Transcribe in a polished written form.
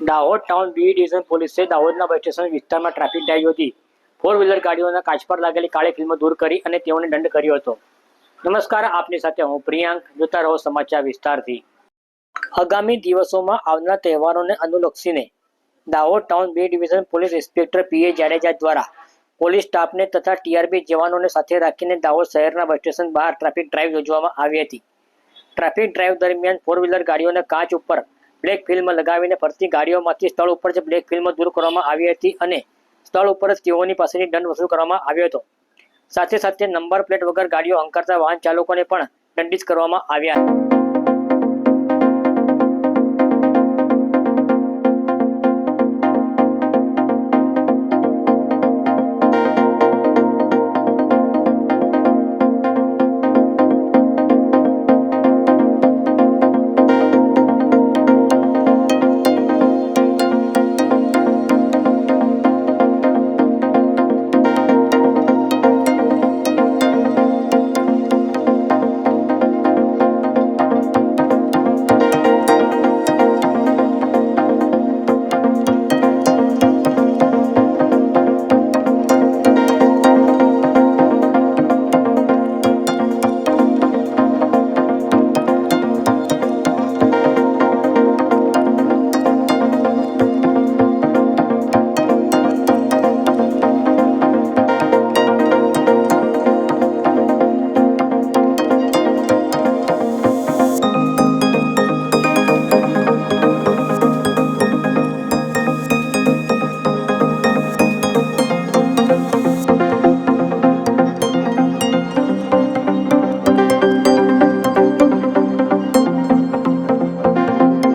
Dahod town B division પોલીસે દાહોદના bus station વિસ્તારમાં ટ્રાફિક ડ્રાઈવ યોજી ફોર વ્હીલર ગાડીઓના કાચ પર લાગેલી કાળી ફિલ્મ દૂર કરી અને તેઓને દંડ કર્યો હતો. નમસ્કાર, આપની સાથે હું પ્રિયાંક. જોતા રહો સમાચાર વિસ્તારથી. આગામી દિવસોમાં આવનાર તહેવારોને અનુલક્ષીને Dahod town B division police inspector PA Jadeja દ્વારા પોલીસ સ્ટાફને તથા ટીઆરબી જવાનોને સાથે રાખીને દાહોદ શહેરના બસ સ્ટેશન બહાર ટ્રાફિક ડ્રાઈવ યોજવામાં આવી હતી. ટ્રાફિક ડ્રાઈવ દરમિયાન ફોર વ્હીલર ગાડીઓના કાચ ઉપર બ્લેક ફિલ્મ લગાવીને ફરતી ગાડીઓમાંથી સ્થળ ઉપર જ બ્લેક ફિલ્મ દૂર કરવામાં આવી હતી અને સ્થળ ઉપર જ તેઓની પાસેથી દંડ વસૂલ કરવામાં આવ્યો હતો. સાથે સાથે નંબર પ્લેટ વગર ગાડીઓ હંકારતા વાહન ચાલકોને પણ દંડિત કરવામાં આવ્યા.